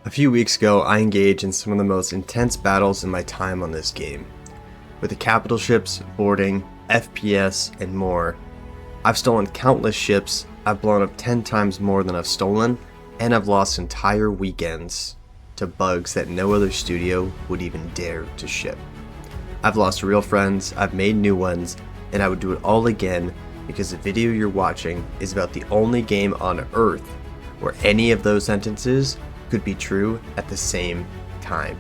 A few weeks ago, I engaged in some of the most intense battles in my time on this game. With the capital ships, boarding, FPS, and more, I've stolen countless ships, I've blown up 10 times more than I've stolen, and I've lost entire weekends to bugs that no other studio would even dare to ship. I've lost real friends, I've made new ones, and I would do it all again because the video you're watching is about the only game on Earth where any of those sentences could be true at the same time.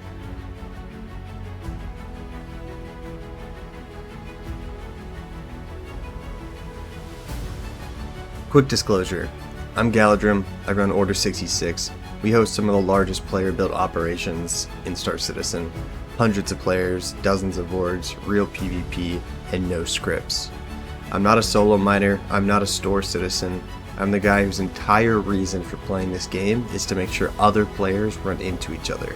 Quick disclosure, I'm Galadrim, I run Order 66. We host some of the largest player-built operations in Star Citizen. Hundreds of players, dozens of boards, real PvP, and no scripts. I'm not a solo miner, I'm not a store citizen. I'm the guy whose entire reason for playing this game is to make sure other players run into each other.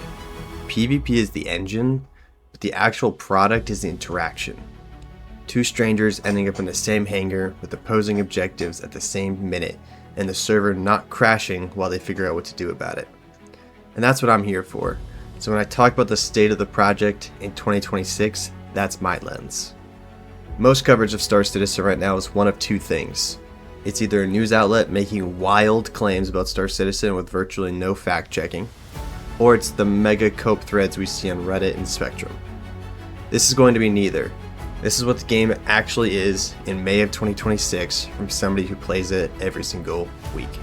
PvP is the engine, but the actual product is the interaction. Two strangers ending up in the same hangar with opposing objectives at the same minute, and the server not crashing while they figure out what to do about it. And that's what I'm here for. So when I talk about the state of the project in 2026, that's my lens. Most coverage of Star Citizen right now is one of two things. It's either a news outlet making wild claims about Star Citizen with virtually no fact checking, or it's the mega cope threads we see on Reddit and Spectrum. This is going to be neither. This is what the game actually is in May of 2026 from somebody who plays it every single week.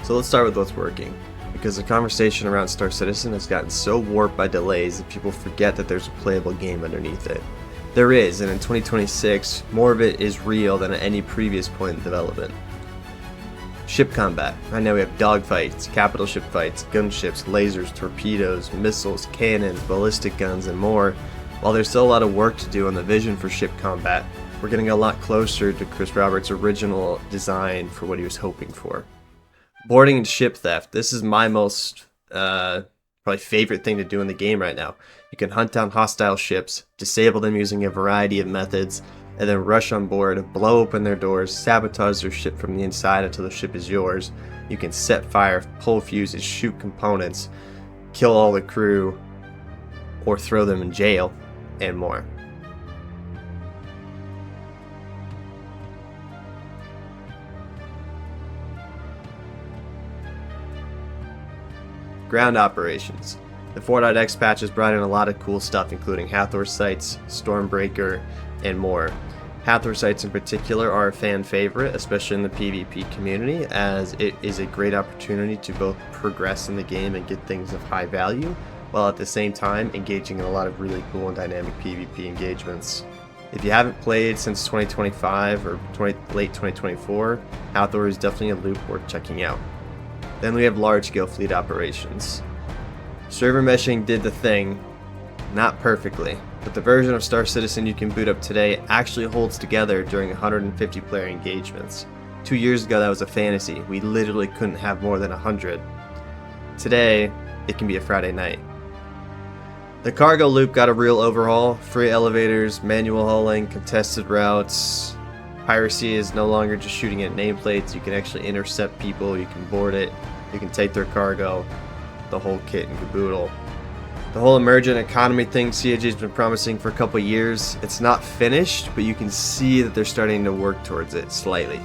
So let's start with what's working, because the conversation around Star Citizen has gotten so warped by delays that people forget that there's a playable game underneath it. There is, and in 2026, more of it is real than at any previous point in development. Ship combat. Right now we have dogfights, capital ship fights, gunships, lasers, torpedoes, missiles, cannons, ballistic guns, and more. While there's still a lot of work to do on the vision for ship combat, we're getting a lot closer to Chris Roberts' original design for what he was hoping for. Boarding and ship theft. This is my most probably favorite thing to do in the game right now. You can hunt down hostile ships, disable them using a variety of methods, and then rush on board, blow open their doors, sabotage their ship from the inside until the ship is yours. You can set fire, pull fuses, shoot components, kill all the crew, or throw them in jail, and more. Ground operations. The 4.x patch has brought in a lot of cool stuff, including Hathor sites, Stormbreaker, and more. Hathor sites in particular are a fan favorite, especially in the PvP community, as it is a great opportunity to both progress in the game and get things of high value, while at the same time engaging in a lot of really cool and dynamic PvP engagements. If you haven't played since 2025 or late 2024, Hathor is definitely a loop worth checking out. Then we have large-scale fleet operations. Server meshing did the thing, not perfectly, but the version of Star Citizen you can boot up today actually holds together during 150 player engagements. 2 years ago that was a fantasy, we literally couldn't have more than 100. Today, it can be a Friday night. The cargo loop got a real overhaul, free elevators, manual hauling, contested routes. Piracy is no longer just shooting at nameplates, you can actually intercept people, you can board it, you can take their cargo, the whole kit and caboodle. The whole emergent economy thing CIG's been promising for a couple years, it's not finished, but you can see that they're starting to work towards it slightly.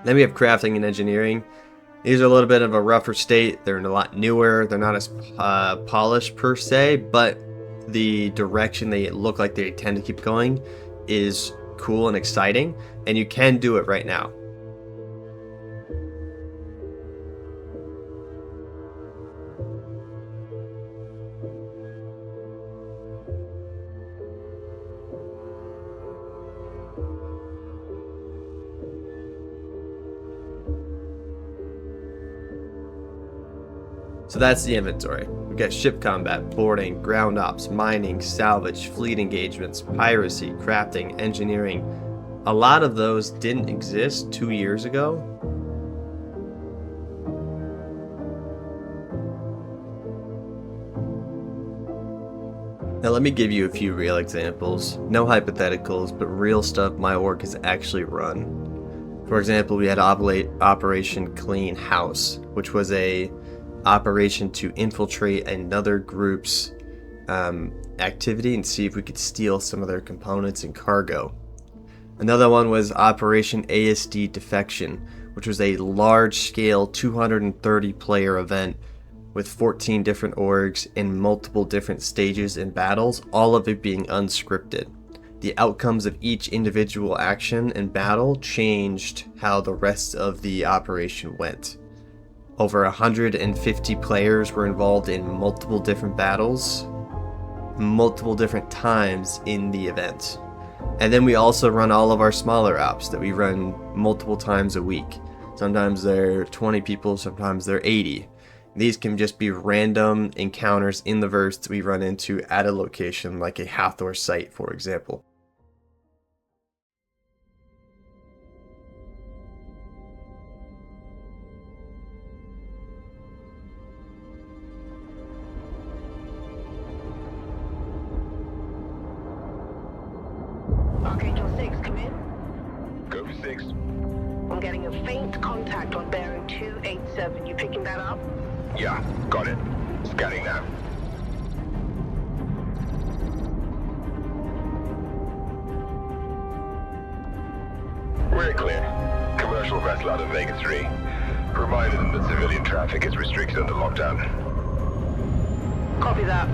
Then we have crafting and engineering. These are a little bit of a rougher state, they're a lot newer, they're not as polished per se, but the direction they look like they tend to keep going is cool and exciting, and you can do it right now. So that's the inventory. We've got ship combat, boarding, ground ops, mining, salvage, fleet engagements, piracy, crafting, engineering. A lot of those didn't exist 2 years ago. Now let me give you a few real examples. No hypotheticals, but real stuff my org has actually run. For example, we had Operation Clean House, which was a operation to infiltrate another group's activity and see if we could steal some of their components and cargo. Another one was Operation ASD Defection, which was a large-scale 230-player event with 14 different orgs in multiple different stages and battles, all of it being unscripted. The outcomes of each individual action and battle changed how the rest of the operation went. Over 150 players were involved in multiple different battles, multiple different times in the event. And then we also run all of our smaller ops that we run multiple times a week. Sometimes they're 20 people, sometimes they're 80. These can just be random encounters in the verse that we run into at a location like a Hathor site, for example. Archangel 6, come in. Go for 6. I'm getting a faint contact on bearing 287. You picking that up? Yeah, got it. Scanning now. We're clear. Commercial vessel out of Vega 3. Reminded them that civilian traffic is restricted under lockdown. Copy that.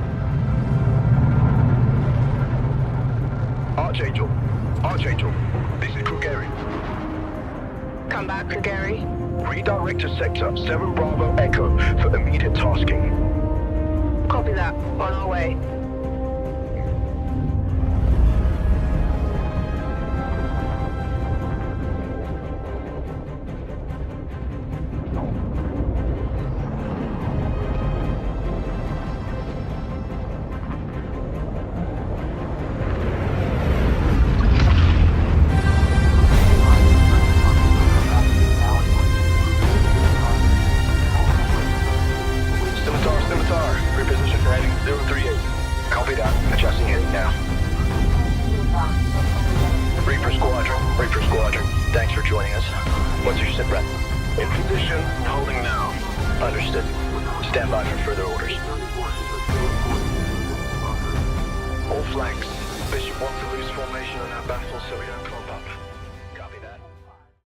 Archangel, this is Krugeri. Come back, Gary. Redirect to sector 7 Bravo Echo for immediate tasking. Copy that. On our way. Scimitar, reposition for heading 038. Copy that. Adjusting heading now. Reaper Squadron. Thanks for joining us. What's your sit rep? In position, holding now. Understood. Stand by for further orders. All flanks. Bishop wants to lose formation on our baffle so we don't clump up. Copy that.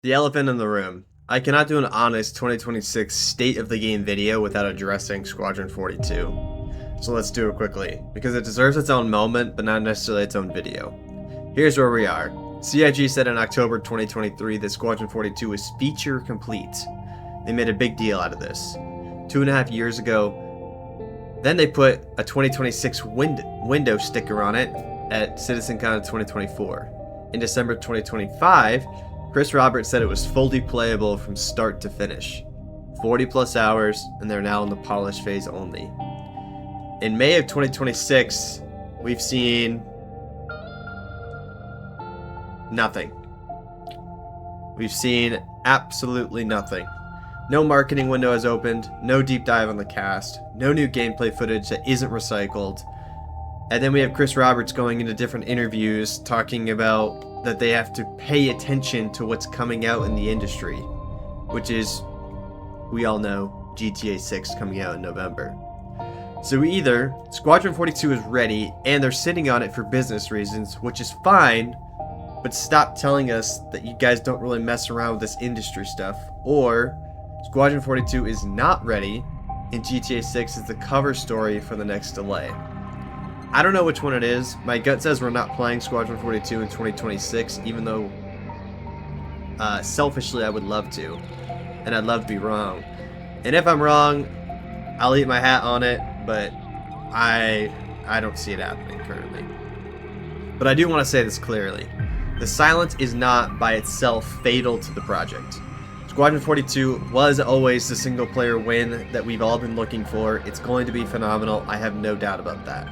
The elephant in the room. I cannot do an honest 2026 state of the game video without addressing Squadron 42. So let's do it quickly, because it deserves its own moment, but not necessarily its own video. Here's where we are. CIG said in October 2023 that Squadron 42 is feature complete. They made a big deal out of this. 2.5 years ago, then they put a 2026 window sticker on it at CitizenCon 2024. In December 2025, Chris Roberts said it was fully playable from start to finish. 40 plus hours, and they're now in the polish phase only. In May of 2026, we've seen nothing. We've seen absolutely nothing. No marketing window has opened, no deep dive on the cast, no new gameplay footage that isn't recycled. And then we have Chris Roberts going into different interviews talking about that they have to pay attention to what's coming out in the industry, which is, we all know, GTA 6 coming out in November. So either Squadron 42 is ready and they're sitting on it for business reasons, which is fine, but stop telling us that you guys don't really mess around with this industry stuff, or Squadron 42 is not ready and GTA 6 is the cover story for the next delay. I don't know which one it is. My gut says we're not playing Squadron 42 in 2026, even though selfishly I would love to, and I'd love to be wrong. And if I'm wrong, I'll eat my hat on it, but I don't see it happening currently. But I do want to say this clearly. The silence is not by itself fatal to the project. Squadron 42 was always the single player win that we've all been looking for. It's going to be phenomenal. I have no doubt about that.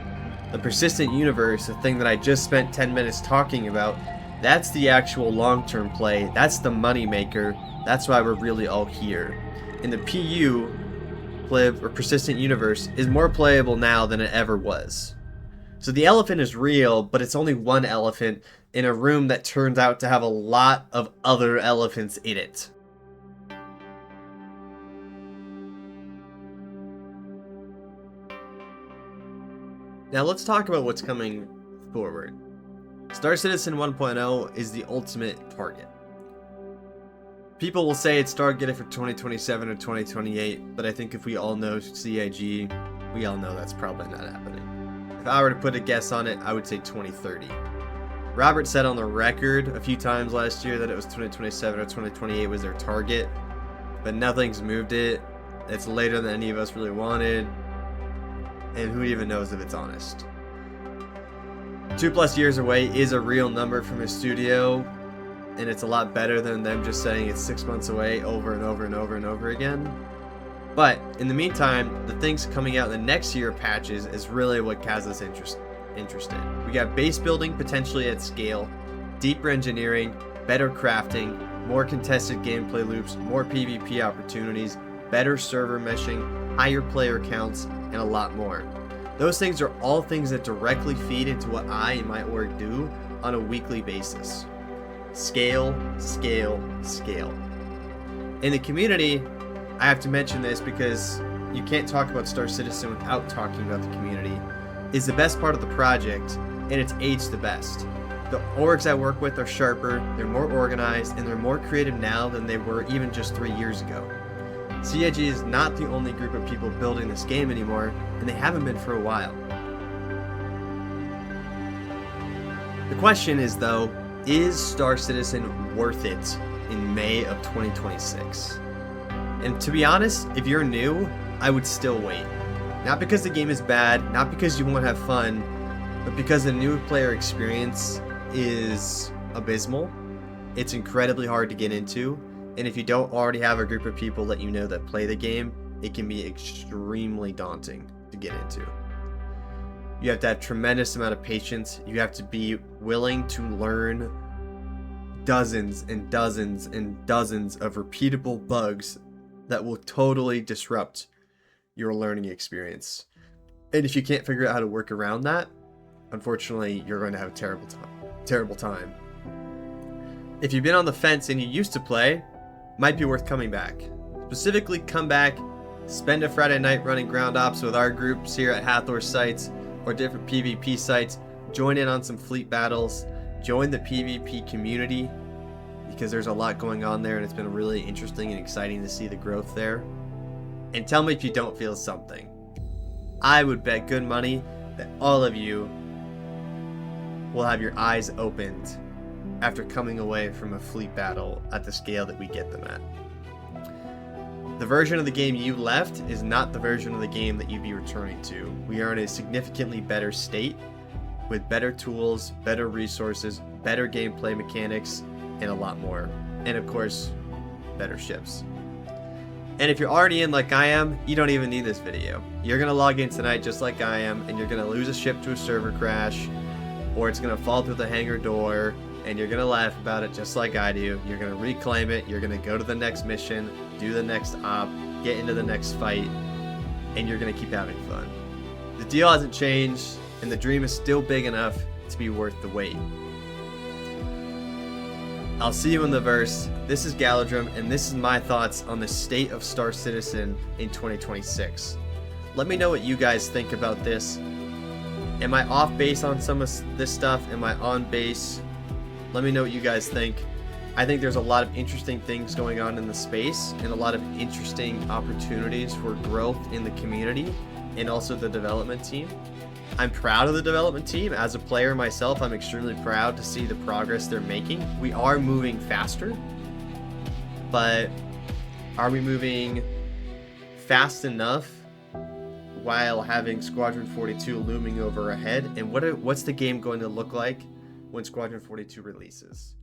The persistent universe, the thing that I just spent 10 minutes talking about, that's the actual long-term play. That's the money maker. That's why we're really all here. And the PU, or persistent universe, is more playable now than it ever was. So the elephant is real, but it's only one elephant in a room that turns out to have a lot of other elephants in it. Now let's talk about what's coming forward. Star Citizen 1.0 is the ultimate target. People will say it's targeted for 2027 or 2028, but I think if we all know CIG, we all know that's probably not happening. If I were to put a guess on it, I would say 2030. Robert said on the record a few times last year that it was 2027 or 2028 was their target, but nothing's moved it. It's later than any of us really wanted, and who even knows if it's honest. 2+ years away is a real number from a studio, and it's a lot better than them just saying it's 6 months away over and over and over and over again. But in the meantime, the things coming out in the next year of patches is really what has us interested. We got base building potentially at scale, deeper engineering, better crafting, more contested gameplay loops, more PvP opportunities, better server meshing, higher player counts, and a lot more. Those things are all things that directly feed into what I and my org do on a weekly basis. Scale, scale, scale. In the community, I have to mention this because you can't talk about Star Citizen without talking about the community, is the best part of the project, and it's aged the best. The orgs I work with are sharper, they're more organized, and they're more creative now than they were even just 3 years ago. CIG is not the only group of people building this game anymore, and they haven't been for a while. The question is, though, is Star Citizen worth it in May of 2026? And to be honest, if you're new, I would still wait. Not because the game is bad, not because you won't have fun, but because the new player experience is abysmal. It's incredibly hard to get into, and if you don't already have a group of people that you know that play the game, it can be extremely daunting to get into. You have to have tremendous amount of patience. You have to be willing to learn dozens and dozens and dozens of repeatable bugs that will totally disrupt your learning experience. And if you can't figure out how to work around that, unfortunately, you're going to have a terrible time. If you've been on the fence and you used to play, might be worth coming back. Specifically, come back, spend a Friday night running ground ops with our groups here at Hathor sites or different PvP sites, join in on some fleet battles, join the PvP community, because there's a lot going on there and it's been really interesting and exciting to see the growth there. And tell me if you don't feel something. I would bet good money that all of you will have your eyes opened after coming away from a fleet battle at the scale that we get them at. The version of the game you left is not the version of the game that you'd be returning to. We are in a significantly better state with better tools, better resources, better gameplay mechanics, and a lot more. And of course, better ships. And if you're already in like I am, you don't even need this video. You're going to log in tonight just like I am, and you're going to lose a ship to a server crash, or it's going to fall through the hangar door, and you're going to laugh about it just like I do. You're going to reclaim it, you're going to go to the next mission, do the next op, get into the next fight, and you're going to keep having fun. The deal hasn't changed, and the dream is still big enough to be worth the wait. I'll see you in the verse. This is Galadrim, and this is my thoughts on the state of Star Citizen in 2026. Let me know what you guys think about this. Am I off base on some of this stuff? Am I on base? Let me know what you guys think. I think there's a lot of interesting things going on in the space and a lot of interesting opportunities for growth in the community and also the development team. I'm proud of the development team. As a player myself, I'm extremely proud to see the progress they're making. We are moving faster, but are we moving fast enough while having Squadron 42 looming over ahead? And what's the game going to look like when Squadron 42 releases?